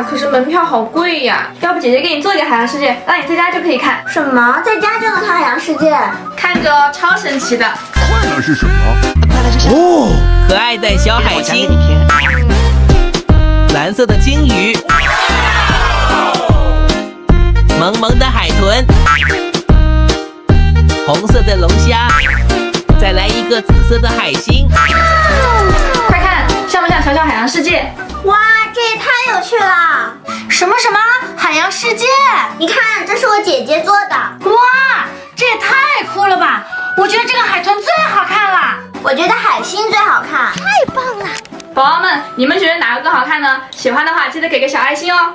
可是门票好贵呀，要不姐姐给你做一个海洋世界，让你在家就可以看。什么？在家就能看海洋世界？看着哦，超神奇的。快乐是什么？哦，可爱的小海星，蓝色的鲸鱼，萌萌的海豚，红色的龙虾，再来一个紫色的海星。快看，像不像小小海洋世界？哇，这也太有趣了！什么海洋世界？你看，这是我姐姐做的。哇，这也太酷了吧！我觉得这个海豚最好看了。我觉得海星最好看。太棒了！宝宝们，你们觉得哪个更好看呢？喜欢的话记得给个小爱心哦。